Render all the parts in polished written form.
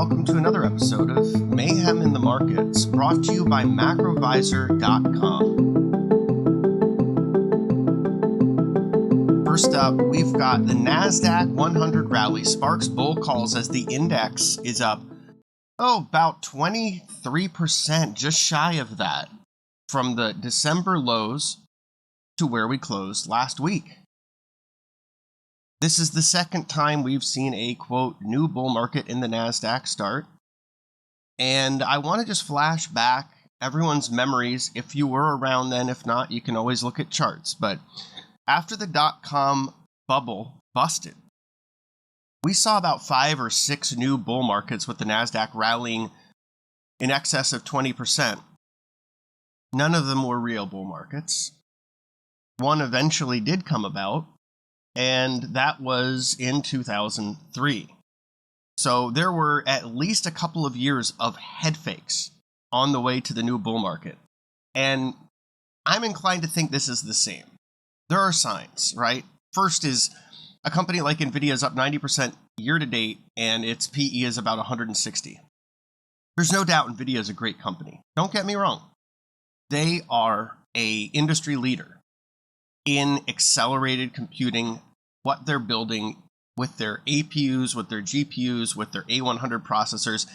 welcome to another episode of Mayhem in the Markets, brought to you by macrovisor.com. First up, we've got the NASDAQ 100 rally sparks bull calls as the index is up, about 23%, just shy of that, from the December lows to where we closed last week. This is the second time we've seen a, quote, new bull market in the NASDAQ start. And I want to just flash back everyone's memories, if you were around then. If not, you can always look at charts. But after the dot-com bubble busted, we saw about 5 or 6 new bull markets with the NASDAQ rallying in excess of 20%. None of them were real bull markets. One eventually did come about, and that was in 2003. So there were at least a couple of years of head fakes on the way to the new bull market. And I'm inclined to think this is the same. There are signs, right? First is a company like Nvidia is up 90% year to date, and its PE is about 160. There's no doubt Nvidia is a great company. Don't get me wrong. They are an industry leader in accelerated computing, what they're building with their APUs, with their GPUs, with their A100 processors.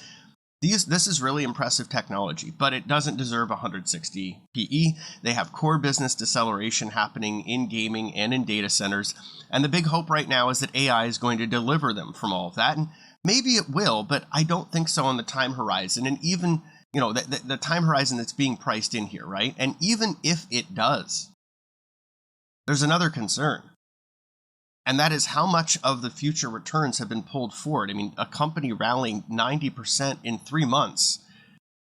This is really impressive technology, but it doesn't deserve 160 PE. They have core business deceleration happening in gaming and in data centers, and the big hope right now is that AI is going to deliver them from all of that, and maybe it will, but I don't think so on the time horizon, and even, the time horizon that's being priced in here, right? And even if it does, there's another concern, and that is how much of the future returns have been pulled forward. I mean, a company rallying 90% in 3 months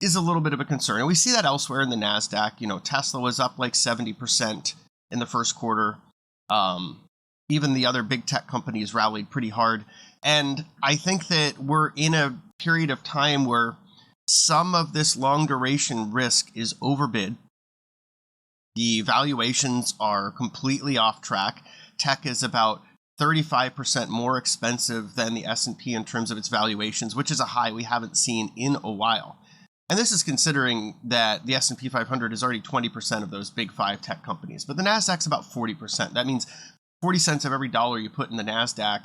is a little bit of a concern. And we see that elsewhere in the NASDAQ. Tesla was up like 70% in the first quarter. Even the other big tech companies rallied pretty hard. And I think that we're in a period of time where some of this long duration risk is overbid. The valuations are completely off track. Tech is about 35% more expensive than the S&P in terms of its valuations, which is a high we haven't seen in a while. And this is considering that the S&P 500 is already 20% of those big 5 tech companies. But the NASDAQ's about 40%. That means 40 cents of every dollar you put in the NASDAQ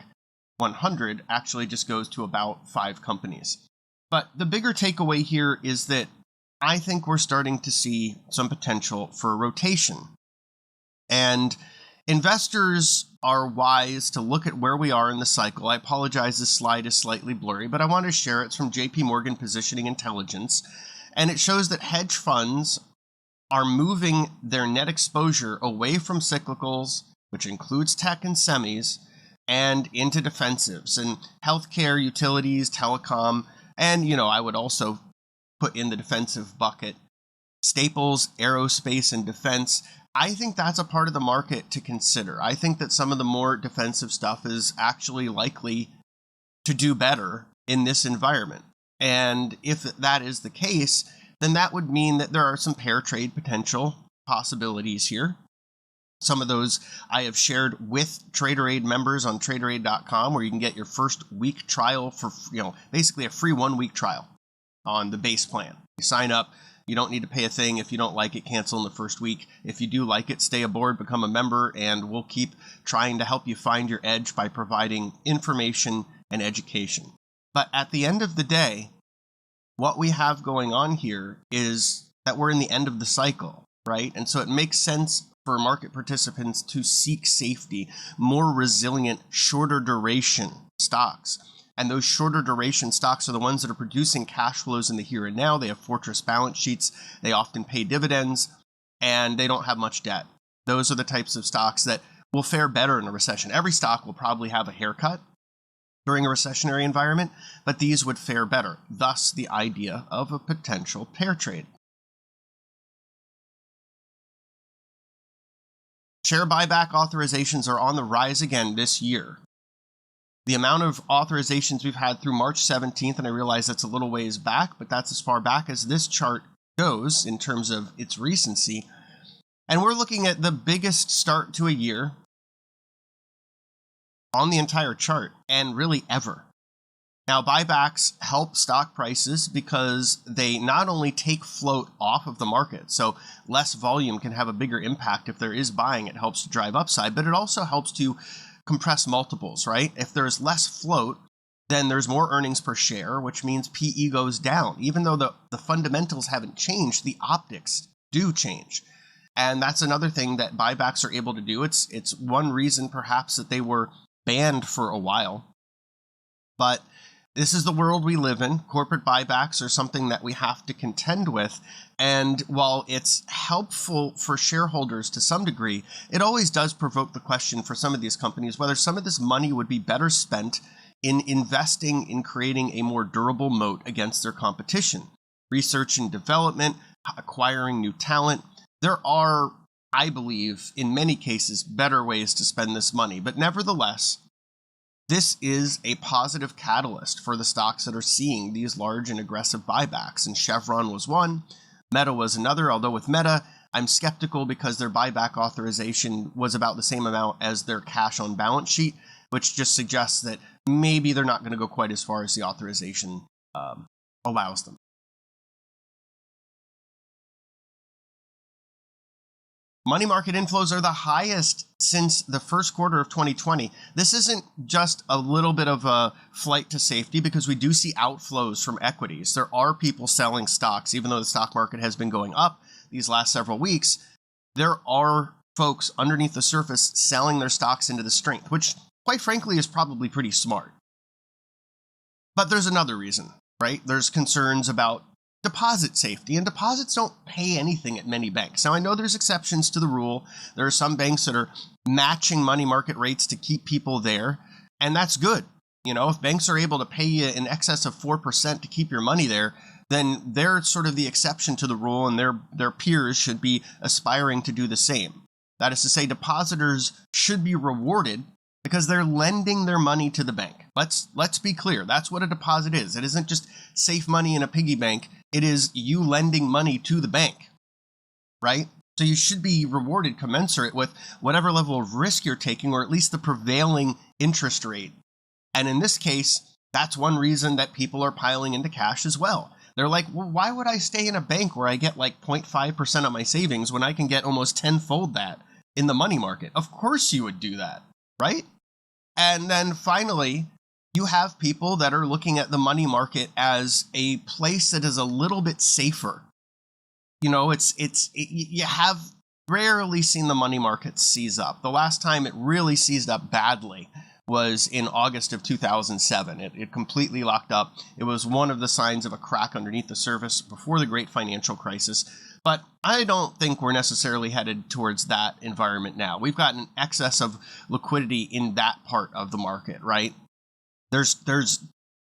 100 actually just goes to about 5 companies. But the bigger takeaway here is that I think we're starting to see some potential for rotation. And investors are wise to look at where we are in the cycle. I apologize, this slide is slightly blurry, but I want to share it. It's from JP Morgan Positioning Intelligence. And it shows that hedge funds are moving their net exposure away from cyclicals, which includes tech and semis, and into defensives and healthcare, utilities, telecom, and, I would also put in the defensive bucket staples, aerospace, and defense. I think that's a part of the market to consider. I think that some of the more defensive stuff is actually likely to do better in this environment. And if that is the case, then that would mean that there are some pair trade potential possibilities here. Some of those I have shared with TraderAid members on TraderAid.com, where you can get your first week trial for, basically a free 1-week trial on the base plan. You sign up, you don't need to pay a thing. If you don't like it, cancel in the first week. If you do like it, stay aboard, become a member, and we'll keep trying to help you find your edge by providing information and education. But at the end of the day, what we have going on here is that we're in the end of the cycle, right? And so it makes sense for market participants to seek safety, more resilient, shorter duration stocks. And those shorter duration stocks are the ones that are producing cash flows in the here and now. They have fortress balance sheets. They often pay dividends, and they don't have much debt. Those are the types of stocks that will fare better in a recession. Every stock will probably have a haircut during a recessionary environment, but these would fare better. Thus, the idea of a potential pair trade. Share buyback authorizations are on the rise again this year. The amount of authorizations we've had through March 17th, and I realize that's a little ways back, but that's as far back as this chart goes in terms of its recency. And we're looking at the biggest start to a year on the entire chart, and really ever. Now, buybacks help stock prices because they not only take float off of the market, so less volume can have a bigger impact if there is buying. It helps to drive upside, but it also helps to compress multiples, right? If there's less float, then there's more earnings per share, which means PE goes down. Even though the fundamentals haven't changed, the optics do change. And that's another thing that buybacks are able to do. It's one reason perhaps that they were banned for a while. But this is the world we live in. Corporate buybacks are something that we have to contend with. And while it's helpful for shareholders to some degree, it always does provoke the question for some of these companies whether some of this money would be better spent in investing in creating a more durable moat against their competition. Research and development, acquiring new talent. There are, I believe, in many cases, better ways to spend this money. But nevertheless, this is a positive catalyst for the stocks that are seeing these large and aggressive buybacks. And Chevron was one, Meta was another, although with Meta, I'm skeptical because their buyback authorization was about the same amount as their cash on balance sheet, which just suggests that maybe they're not going to go quite as far as the authorization allows them. Money market inflows are the highest since the first quarter of 2020. This isn't just a little bit of a flight to safety because we do see outflows from equities. There are people selling stocks, even though the stock market has been going up these last several weeks. There are folks underneath the surface selling their stocks into the strength, which quite frankly is probably pretty smart. But there's another reason, right? There's concerns about deposit safety, and deposits don't pay anything at many banks. Now, I know there's exceptions to the rule. There are some banks that are matching money market rates to keep people there, and that's good. You know, if banks are able to pay you in excess of 4% to keep your money there, then they're sort of the exception to the rule, and their peers should be aspiring to do the same. That is to say, depositors should be rewarded because they're lending their money to the bank. Let's be clear. That's what a deposit is. It isn't just safe money in a piggy bank. It is you lending money to the bank, right? So you should be rewarded commensurate with whatever level of risk you're taking, or at least the prevailing interest rate. And in this case, that's one reason that people are piling into cash as well. They're like, well, why would I stay in a bank where I get like 0.5% of my savings when I can get almost tenfold that in the money market? Of course you would do that, right? And then finally, you have people that are looking at the money market as a place that is a little bit safer. You know, you have rarely seen the money market seize up. The last time it really seized up badly was in August of 2007. It completely locked up. It was one of the signs of a crack underneath the surface before the great financial crisis. But I don't think we're necessarily headed towards that environment now. We've got an excess of liquidity in that part of the market, right? There's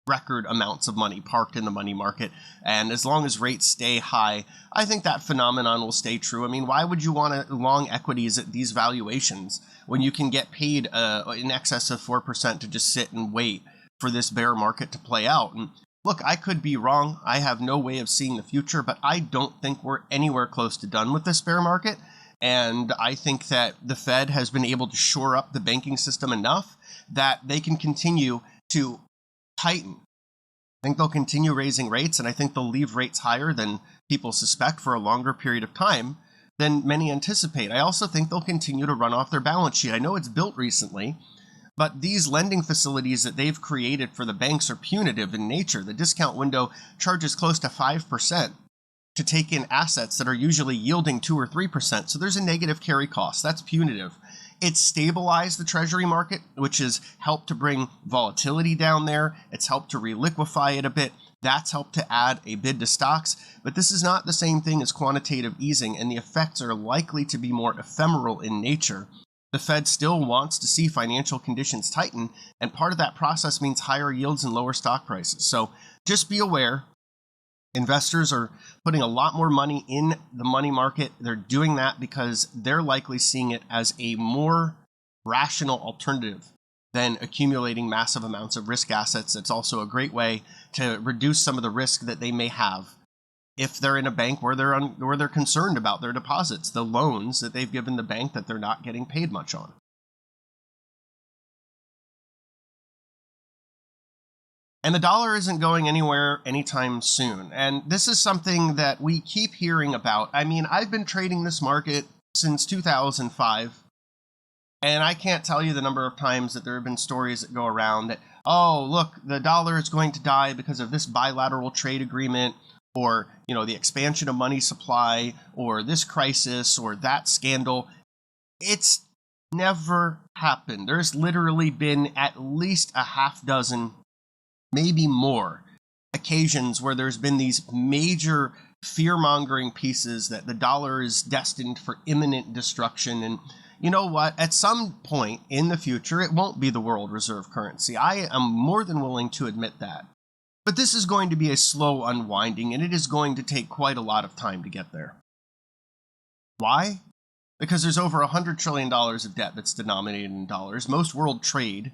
record amounts of money parked in the money market. And as long as rates stay high, I think that phenomenon will stay true. I mean, why would you want to long equities at these valuations when you can get paid in excess of 4% to just sit and wait for this bear market to play out? And look, I could be wrong. I have no way of seeing the future, but I don't think we're anywhere close to done with this bear market. And I think that the Fed has been able to shore up the banking system enough that they can continue to tighten. I think they'll continue raising rates, and I think they'll leave rates higher than people suspect for a longer period of time than many anticipate. I also think they'll continue to run off their balance sheet. I know it's built recently, but these lending facilities that they've created for the banks are punitive in nature. The discount window charges close to 5% to take in assets that are usually yielding 2 or 3%. So there's a negative carry cost. That's punitive. It's stabilized the treasury market, which has helped to bring volatility down there. It's helped to reliquify it a bit. That's helped to add a bid to stocks. But this is not the same thing as quantitative easing, and the effects are likely to be more ephemeral in nature. The Fed still wants to see financial conditions tighten, and part of that process means higher yields and lower stock prices. So just be aware. Investors are putting a lot more money in the money market. They're doing that because they're likely seeing it as a more rational alternative than accumulating massive amounts of risk assets. It's also a great way to reduce some of the risk that they may have if they're in a bank where they're concerned about their deposits, the loans that they've given the bank that they're not getting paid much on. And the dollar isn't going anywhere anytime soon. And this is something that we keep hearing about. I mean, I've been trading this market since 2005. And I can't tell you the number of times that there have been stories that go around that, oh, look, the dollar is going to die because of this bilateral trade agreement, or, the expansion of money supply, or this crisis, or that scandal. It's never happened. There's literally been at least a half dozen, maybe more, occasions where there's been these major fear-mongering pieces that the dollar is destined for imminent destruction. And you know what? At some point in the future, it won't be the world reserve currency. I am more than willing to admit that. But this is going to be a slow unwinding, and it is going to take quite a lot of time to get there. Why? Because there's over $100 trillion of debt that's denominated in dollars. Most world trade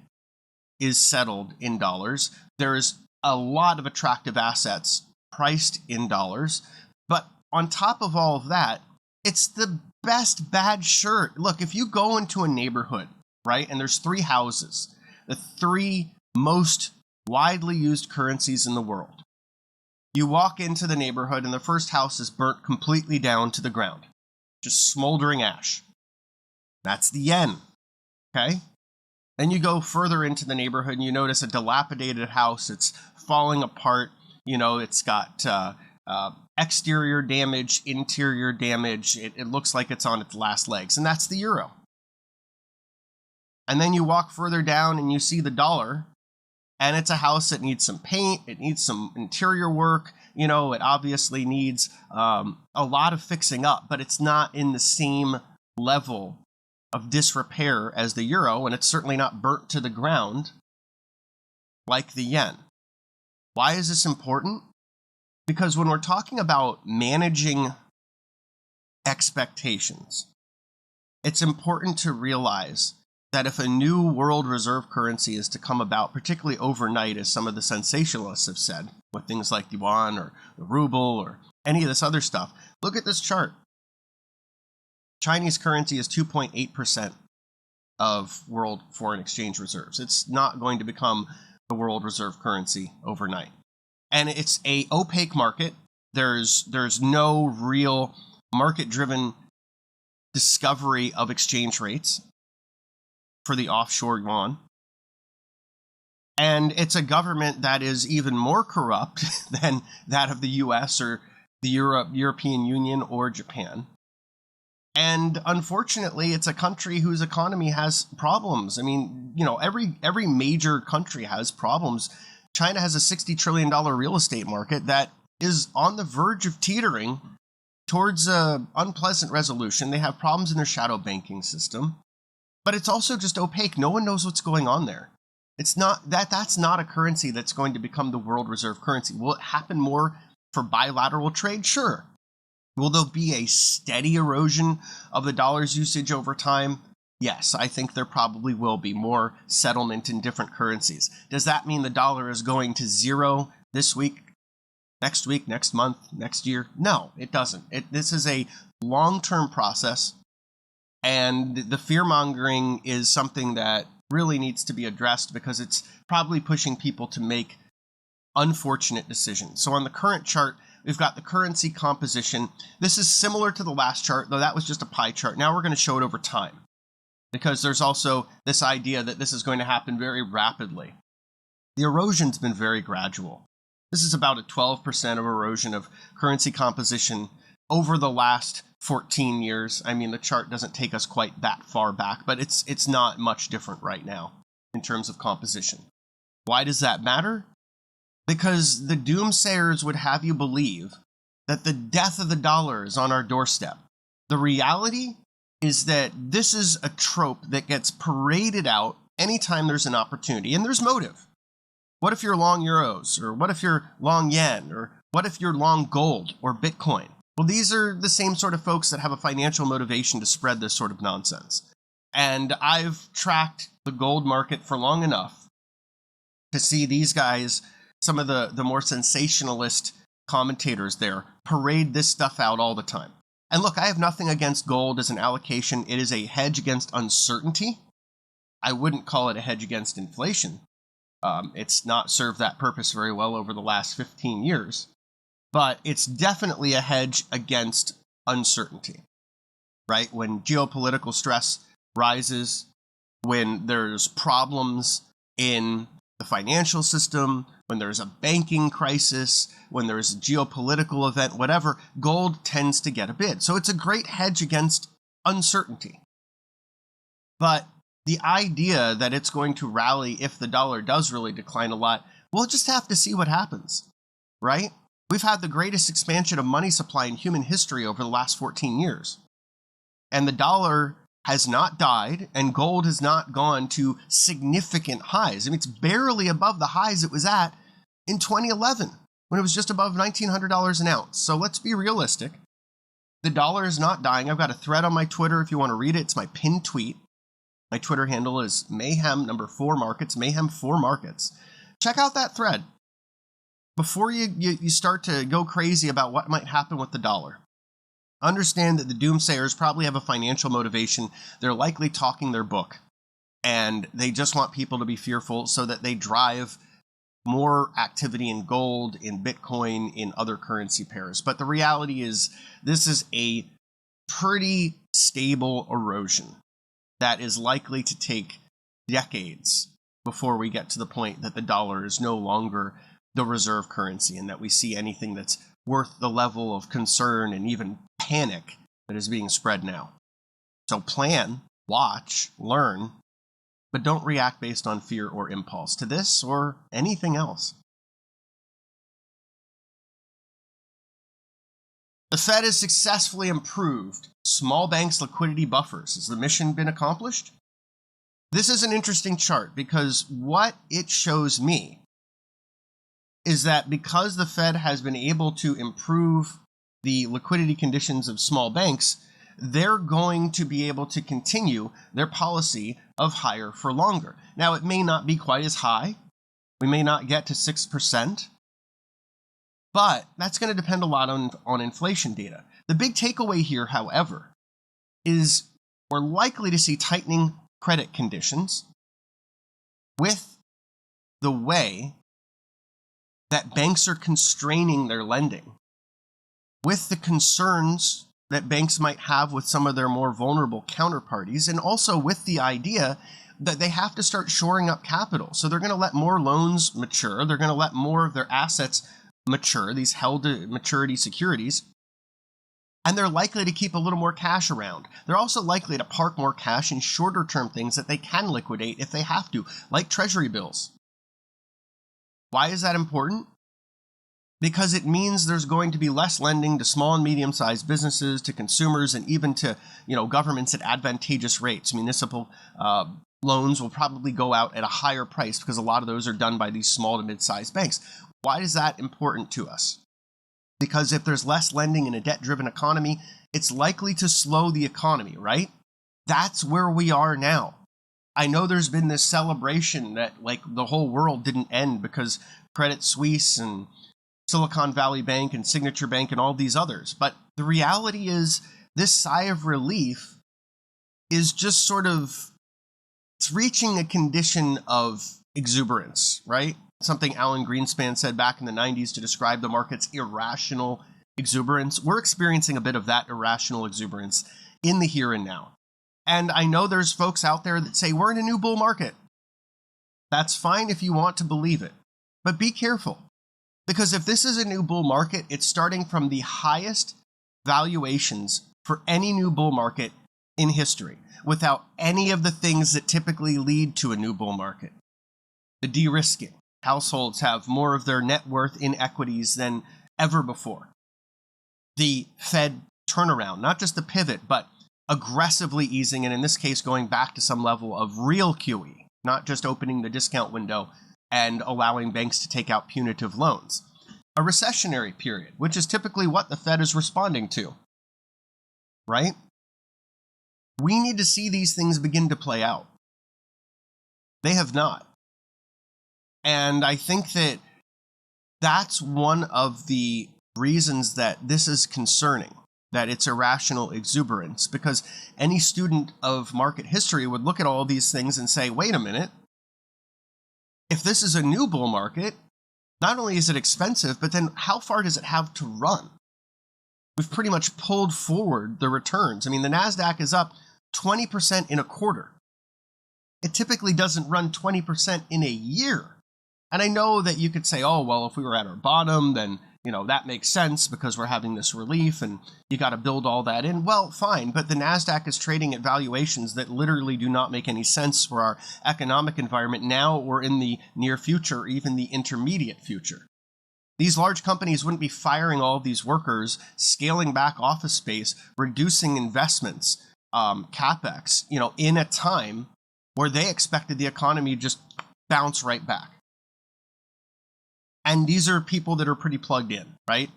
is settled in dollars. There's a lot of attractive assets priced in dollars. But on top of all of that, it's the best bad shirt. Look, if you go into a neighborhood, right, and there's 3 houses, the 3 most widely used currencies in the world. You walk into the neighborhood and the first house is burnt completely down to the ground. Just smoldering ash. That's the yen. Okay? Then you go further into the neighborhood and you notice a dilapidated house. It's falling apart. It's got exterior damage, interior damage. It looks like it's on its last legs. And that's the euro. And then you walk further down and you see the dollar. And it's a house that needs some paint. It needs some interior work. It obviously needs a lot of fixing up. But it's not in the same level of disrepair as the euro. And it's certainly not burnt to the ground like the yen. Why is this important? Because when we're talking about managing expectations, it's important to realize that if a new world reserve currency is to come about, particularly overnight, as some of the sensationalists have said, with things like the yuan or the ruble or any of this other stuff, look at this chart. Chinese currency is 2.8% of world foreign exchange reserves. It's not going to become the world reserve currency overnight. And it's a opaque market. There's no real market-driven discovery of exchange rates for the offshore yuan. And it's a government that is even more corrupt than that of the US or the European Union or Japan. And unfortunately, it's a country whose economy has problems. I mean, every major country has problems. China has a $60 trillion real estate market that is on the verge of teetering towards an unpleasant resolution. They have problems in their shadow banking system. But it's also just opaque. No one knows what's going on there. It's not that's not a currency that's going to become the world reserve currency. Will it happen more for bilateral trade? Sure. Will there be a steady erosion of the dollar's usage over time? Yes, I think there probably will be more settlement in different currencies. Does that mean the dollar is going to zero this week, next month, next year? No, it doesn't. This is a long-term process, and the fear-mongering is something that really needs to be addressed because it's probably pushing people to make unfortunate decisions. So on the current chart, we've got the currency composition. This is similar to the last chart, though that was just a pie chart. Now we're going to show it over time, because there's also this idea that this is going to happen very rapidly. The erosion's been very gradual. This is about a 12% of erosion of currency composition over the last 14 years. I mean, the chart doesn't take us quite that far back, but it's not much different right now in terms of composition. Why does that matter? Because the doomsayers would have you believe that the death of the dollar is on our doorstep. The reality is that this is a trope that gets paraded out anytime there's an opportunity, and there's motive. What if you're long euros, or what if you're long yen, or what if you're long gold or Bitcoin? Well, these are the same sort of folks that have a financial motivation to spread this sort of nonsense. And I've tracked the gold market for long enough to see these guys, some of the more sensationalist commentators there, parade this stuff out all the time. And look, I have nothing against gold as an allocation. It is a hedge against uncertainty. I wouldn't call it a hedge against inflation. It's not served that purpose very well over the last 15 years, but it's definitely a hedge against uncertainty, right? When geopolitical stress rises, when there's problems in the financial system, when there's a banking crisis, when there's a geopolitical event, whatever, gold tends to get a bid. So it's a great hedge against uncertainty. But the idea that it's going to rally if the dollar does really decline a lot, we'll just have to see what happens, right? We've had the greatest expansion of money supply in human history over the last 14 years. And the dollar has not died, and gold has not gone to significant highs. I mean, it's barely above the highs it was at in 2011, when it was just above $1,900 an ounce. So let's be realistic. The dollar is not dying. I've got a thread on my Twitter if you want to read it. It's my pinned tweet. My Twitter handle is Mayhem #4 markets, Mayhem 4 markets. Check out that thread before you start to go crazy about what might happen with the dollar. Understand that the doomsayers probably have a financial motivation. They're likely talking their book, and they just want people to be fearful so that they drive more activity in gold, in Bitcoin, in other currency pairs. But the reality is this is a pretty stable erosion that is likely to take decades before we get to the point that the dollar is no longer the reserve currency and that we see anything that's worth the level of concern and even panic that is being spread now. So plan, watch, learn, but don't react based on fear or impulse to this or anything else. The Fed has successfully improved small banks' liquidity buffers. Has the mission been accomplished? This is an interesting chart because what it shows me is that because the Fed has been able to improve the liquidity conditions of small banks, they're going to be able to continue their policy of higher for longer. Now, it may not be quite as high. We may not get to 6%, but that's going to depend a lot on inflation data. The big takeaway here, however, is we're likely to see tightening credit conditions with the way that banks are constraining their lending, with the concerns that banks might have with some of their more vulnerable counterparties, and also with the idea that they have to start shoring up capital. So they're going to let more loans mature. They're going to let more of their assets mature, these held to maturity securities, and they're likely to keep a little more cash around. They're also likely to park more cash in shorter term things that they can liquidate if they have to, like treasury bills. Why is that important? Because it means there's going to be less lending to small and medium-sized businesses, to consumers, and even to governments at advantageous rates. Municipal loans will probably go out at a higher price because a lot of those are done by these small to mid-sized banks. Why is that important to us? Because if there's less lending in a debt-driven economy, it's likely to slow the economy, right? That's where we are now. I know there's been this celebration that the whole world didn't end because Credit Suisse and Silicon Valley Bank and Signature Bank and all these others. But the reality is this sigh of relief is just it's reaching a condition of exuberance, right? Something Alan Greenspan said back in the 90s to describe the market's irrational exuberance. We're experiencing a bit of that irrational exuberance in the here and now. And I know there's folks out there that say we're in a new bull market. That's fine if you want to believe it, but be careful. Because if this is a new bull market, it's starting from the highest valuations for any new bull market in history, without any of the things that typically lead to a new bull market. The de-risking. Households have more of their net worth in equities than ever before. The Fed turnaround, not just the pivot, but aggressively easing, and in this case going back to some level of real QE, not just opening the discount window and allowing banks to take out punitive loans. A recessionary period, which is typically what the Fed is responding to, right? We need to see these things begin to play out. They have not. And I think that that's one of the reasons that this is concerning, that it's irrational exuberance, because any student of market history would look at all these things and say, wait a minute, if this is a new bull market, not only is it expensive, but then how far does it have to run? We've pretty much pulled forward the returns. I mean, the NASDAQ is up 20% in a quarter. It typically doesn't run 20% in a year. And I know that you could say, oh, well, if we were at our bottom, then, that makes sense because we're having this relief and you got to build all that in. Well, fine, but the NASDAQ is trading at valuations that literally do not make any sense for our economic environment now or in the near future, or even the intermediate future. These large companies wouldn't be firing all of these workers, scaling back office space, reducing investments, CapEx, in a time where they expected the economy to just bounce right back. And these are people that are pretty plugged in, right?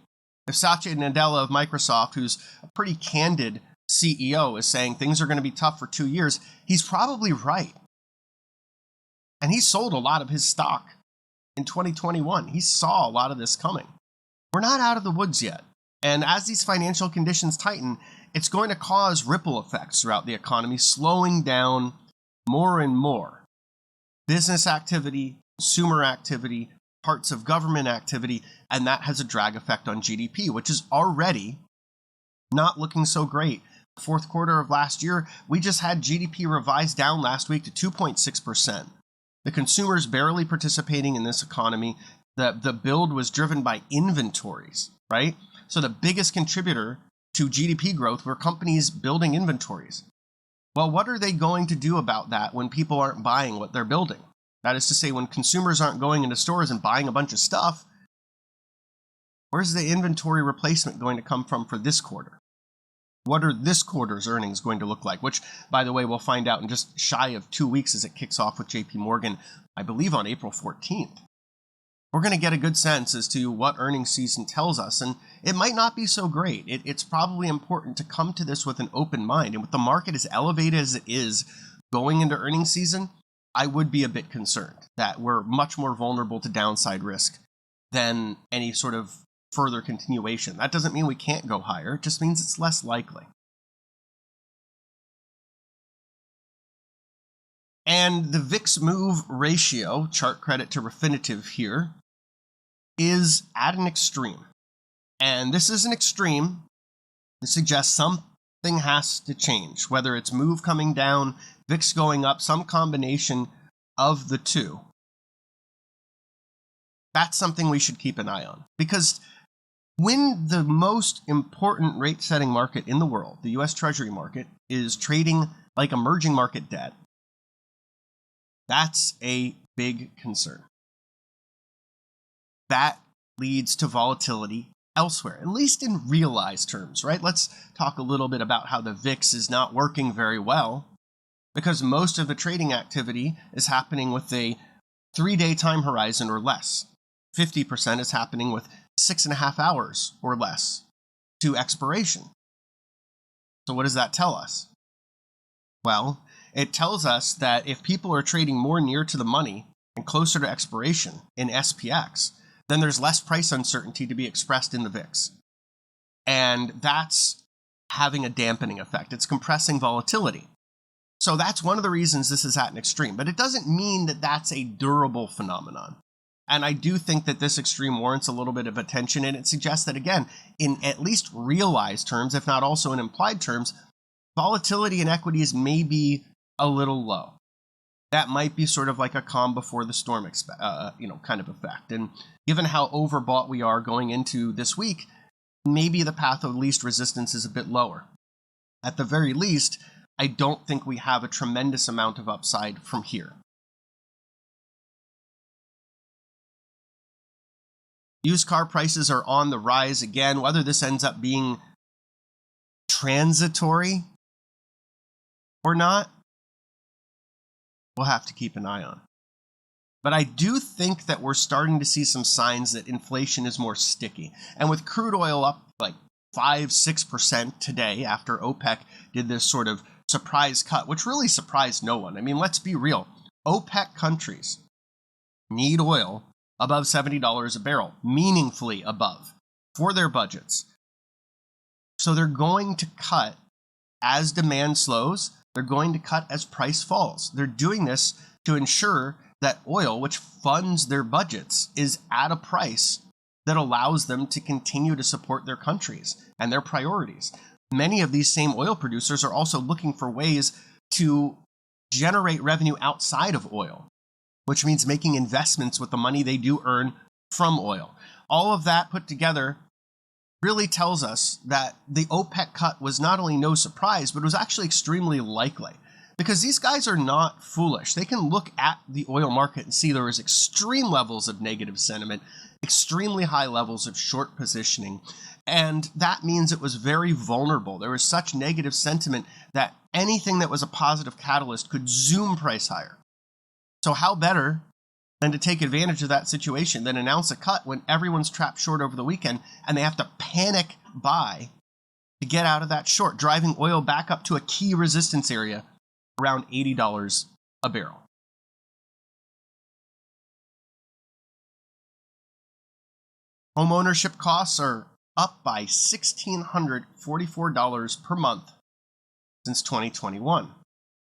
If Satya Nadella of Microsoft, who's a pretty candid CEO, is saying things are going to be tough for 2 years, he's probably right. And he sold a lot of his stock in 2021. He saw a lot of this coming. We're not out of the woods yet. And as these financial conditions tighten, it's going to cause ripple effects throughout the economy, slowing down more and more business activity, consumer activity, parts of government activity, and that has a drag effect on GDP, which is already not looking so great. Fourth quarter of last year, we just had GDP revised down last week to 2.6%. The consumers barely participating in this economy. The build was driven by inventories, right? So the biggest contributor to GDP growth were companies building inventories. Well, what are they going to do about that when people aren't buying what they're building? That is to say, when consumers aren't going into stores and buying a bunch of stuff, where's the inventory replacement going to come from for this quarter? What are this quarter's earnings going to look like? Which, by the way, we'll find out in just shy of 2 weeks as it kicks off with JP Morgan, I believe on April 14th. We're going to get a good sense as to what earnings season tells us, and it might not be so great. It's probably important to come to this with an open mind. And with the market as elevated as it is going into earnings season, I would be a bit concerned that we're much more vulnerable to downside risk than any sort of further continuation. That doesn't mean we can't go higher. It just means it's less likely. And the VIX move ratio, chart credit to Refinitiv here, is at an extreme. And this is an extreme. This suggests something has to change, whether it's move coming down, VIX going up, some combination of the two. That's something we should keep an eye on. Because when the most important rate-setting market in the world, the U.S. Treasury market, is trading like emerging market debt, that's a big concern. That leads to volatility elsewhere, at least in realized terms, right? Let's talk a little bit about how the VIX is not working very well, because most of the trading activity is happening with a 3-day time horizon or less. 50% is happening with 6.5 hours or less to expiration. So what does that tell us? Well, it tells us that if people are trading more near to the money and closer to expiration in SPX, then there's less price uncertainty to be expressed in the VIX. And that's having a dampening effect. It's compressing volatility. So that's one of the reasons this is at an extreme. But it doesn't mean that that's a durable phenomenon. And I do think that this extreme warrants a little bit of attention, and it suggests that, again, in at least realized terms, if not also in implied terms, volatility in equities may be a little low. That might be sort of like a calm before the storm kind of effect. And given how overbought we are going into this week, maybe the path of least resistance is a bit lower. At the very least, I don't think we have a tremendous amount of upside from here. Used car prices are on the rise again. Whether this ends up being transitory or not, we'll have to keep an eye on. But I do think that we're starting to see some signs that inflation is more sticky. And with crude oil up like 5-6% today after OPEC did this sort of surprise cut, which really surprised no one. I mean, let's be real. OPEC countries need oil above $70 a barrel, meaningfully above, for their budgets. So they're going to cut as demand slows. They're going to cut as price falls. They're doing this to ensure that oil, which funds their budgets, is at a price that allows them to continue to support their countries and their priorities. Many of these same oil producers are also looking for ways to generate revenue outside of oil, which means making investments with the money they do earn from oil. All of that put together really tells us that the OPEC cut was not only no surprise, but it was actually extremely likely. Because these guys are not foolish. They can look at the oil market and see there was extreme levels of negative sentiment, extremely high levels of short positioning, and that means it was very vulnerable. There was such negative sentiment that anything that was a positive catalyst could zoom price higher. So how better than to take advantage of that situation than announce a cut when everyone's trapped short over the weekend and they have to panic buy to get out of that short, driving oil back up to a key resistance area around $80 a barrel. Home ownership costs are up by $1,644 per month since 2021.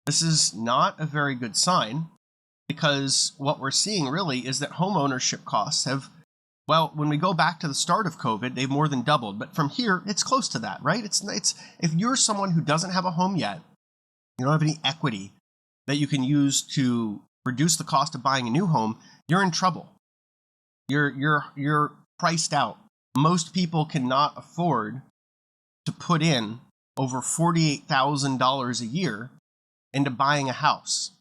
This is not a very good sign, because what we're seeing really is that home ownership costs have, well, when we go back to the start of COVID, they've more than doubled. But from here, it's close to that, right? It's if you're someone who doesn't have a home yet, you don't have any equity that you can use to reduce the cost of buying a new home, you're in trouble. You're priced out. Most people cannot afford to put in over $48,000 a year into buying a house.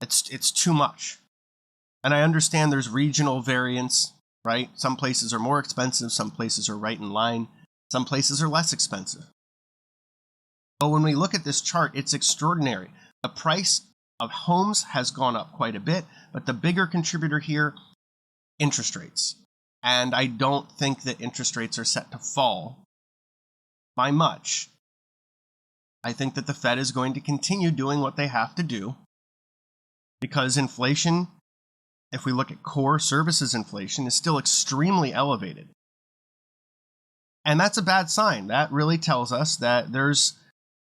It's too much. And I understand there's regional variance, right? Some places are more expensive, some places are right in line, some places are less expensive. But when we look at this chart, it's extraordinary. The price of homes has gone up quite a bit, but the bigger contributor here, interest rates. And I don't think that interest rates are set to fall by much. I think that the Fed is going to continue doing what they have to do, because inflation, if we look at core services inflation, is still extremely elevated. And that's a bad sign. That really tells us that there's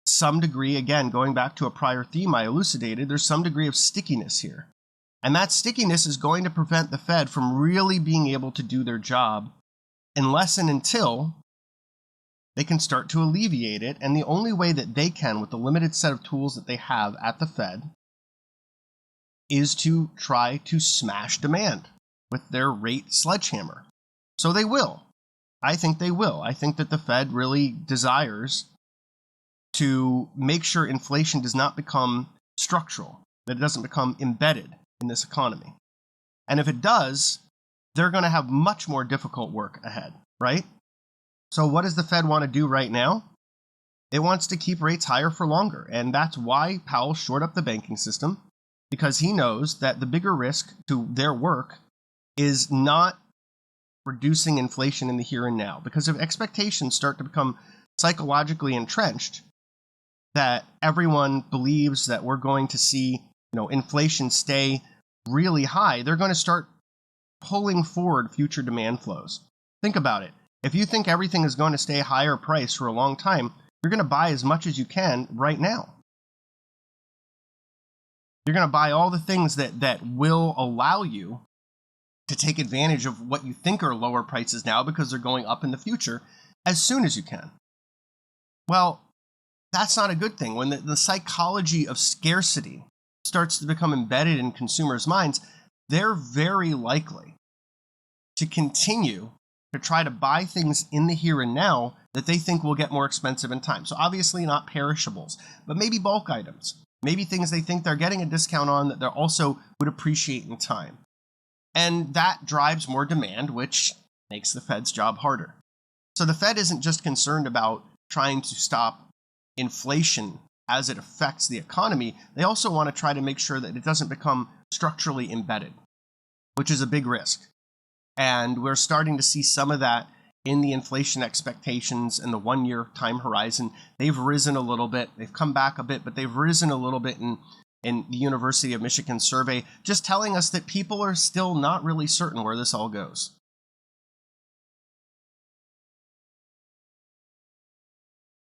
some degree, again, going back to a prior theme I elucidated, there's some degree of stickiness here. And that stickiness is going to prevent the Fed from really being able to do their job unless and until they can start to alleviate it. And the only way that they can, with the limited set of tools that they have at the Fed, is to try to smash demand with their rate sledgehammer. So they will. I think they will. I think that the Fed really desires to make sure inflation does not become structural, that it doesn't become embedded in this economy. And if it does, they're going to have much more difficult work ahead, right? So what does the Fed want to do right now? It wants to keep rates higher for longer. And that's why Powell shored up the banking system, because he knows that the bigger risk to their work is not reducing inflation in the here and now. Because if expectations start to become psychologically entrenched, that everyone believes that we're going to see, inflation stay really high, they're going to start pulling forward future demand flows. Think about it. If you think everything is going to stay higher price for a long time, you're going to buy as much as you can right now. You're going to buy all the things that will allow you to take advantage of what you think are lower prices now because they're going up in the future as soon as you can. Well, that's not a good thing. When the psychology of scarcity starts to become embedded in consumers' minds, they're very likely to continue to try to buy things in the here and now that they think will get more expensive in time. So obviously not perishables, but maybe bulk items, maybe things they think they're getting a discount on that they also would appreciate in time. And that drives more demand, which makes the Fed's job harder. So the Fed isn't just concerned about trying to stop inflation as it affects the economy. They also want to try to make sure that it doesn't become structurally embedded, which is a big risk. And we're starting to see some of that in the inflation expectations in the 1-year time horizon. They've risen a little bit. They've come back a bit, but they've risen a little bit in the University of Michigan survey, just telling us that people are still not really certain where this all goes.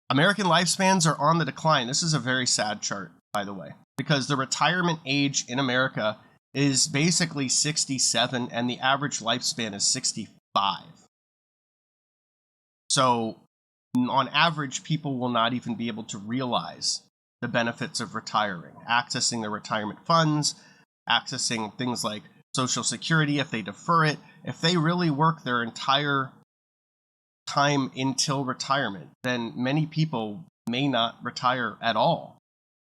American lifespans are on the decline. This is a very sad chart. by the way, because the retirement age in America is basically 67 and the average lifespan is 65. So on average, people will not even be able to realize the benefits of retiring, accessing their retirement funds, accessing things like Social Security if they defer it. If they really work their entire time until retirement, then many people may not retire at all.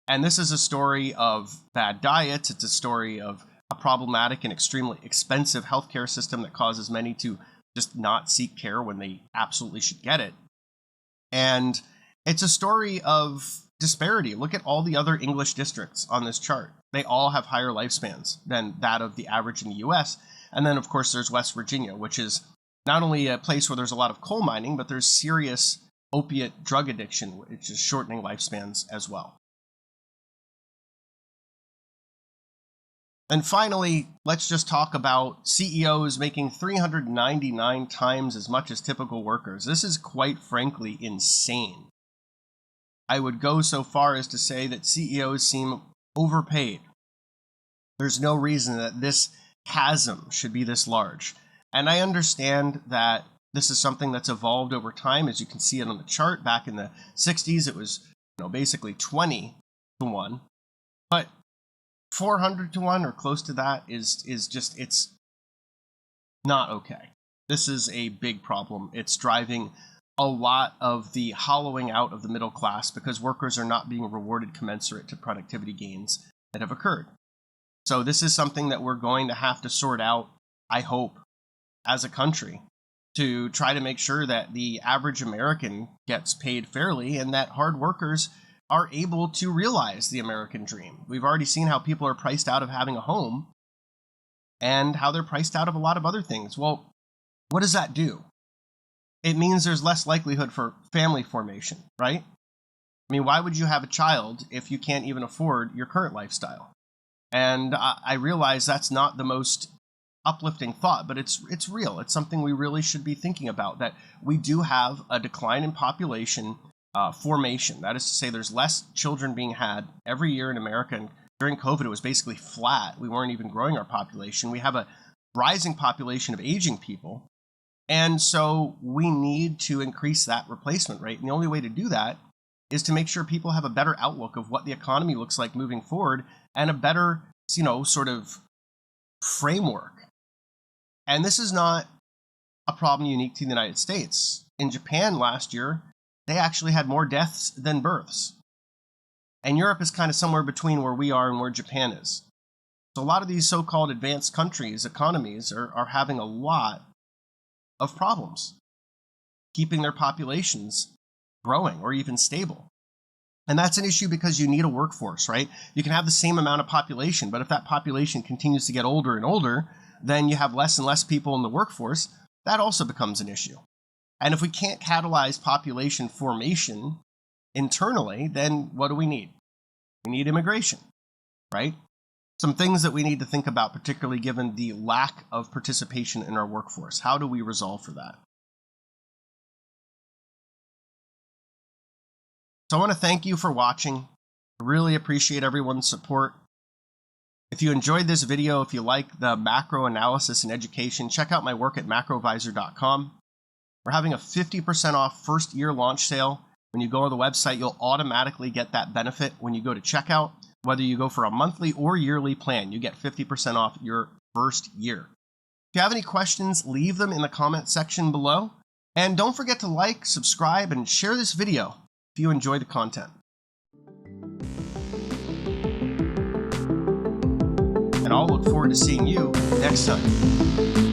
And this is a story of bad diets. It's a story of a problematic and extremely expensive healthcare system that causes many to just not seek care when they absolutely should get it. And it's a story of disparity. Look at all the other English districts on this chart. They all have higher lifespans than that of the average in the US. And then, of course, there's West Virginia, which is not only a place where there's a lot of coal mining, but there's serious opiate drug addiction, which is shortening lifespans as well. And finally, let's just talk about CEOs making 399 times as much as typical workers. This is quite frankly insane. I would go so far as to say that CEOs seem overpaid. There's no reason that this chasm should be this large. And I understand that this is something that's evolved over time. As you can see it on the chart, back in the 60s, it was basically 20 to 1. But 400 to 1 or close to that is just, it's not okay. This is a big problem. It's driving a lot of the hollowing out of the middle class because workers are not being rewarded commensurate to productivity gains that have occurred. So this is something that we're going to have to sort out, I hope, as a country, to try to make sure that the average American gets paid fairly and that hard workers are able to realize the American dream. We've already seen how people are priced out of having a home and how they're priced out of a lot of other things. Well, what does that do? It means there's less likelihood for family formation, right? I mean, why would you have a child if you can't even afford your current lifestyle? And I realize that's not the most uplifting thought, but it's real. It's something we really should be thinking about, that we do have a decline in population formation. That is to say, there's less children being had every year in America. And during COVID, it was basically flat. We weren't even growing our population. We have a rising population of aging people. And so we need to increase that replacement rate. And the only way to do that is to make sure people have a better outlook of what the economy looks like moving forward and a better, sort of framework. And this is not a problem unique to the United States. In Japan last year, they actually had more deaths than births. And Europe is kind of somewhere between where we are and where Japan is. So a lot of these so-called advanced countries, economies, are having a lot of problems keeping their populations growing or even stable. And that's an issue because you need a workforce, right? You can have the same amount of population, but if that population continues to get older and older, then you have less and less people in the workforce. That also becomes an issue. And if we can't catalyze population formation internally, then what do we need? We need immigration, right? Some things that we need to think about, particularly given the lack of participation in our workforce. How do we resolve for that? So I want to thank you for watching. I really appreciate everyone's support. If you enjoyed this video, if you like the macro analysis and education, check out my work at macrovisor.com. We're having a 50% off first year launch sale. When you go to the website, you'll automatically get that benefit when you go to checkout. Whether you go for a monthly or yearly plan, you get 50% off your first year. If you have any questions, leave them in the comment section below. And don't forget to like, subscribe, and share this video if you enjoy the content. And I'll look forward to seeing you next time.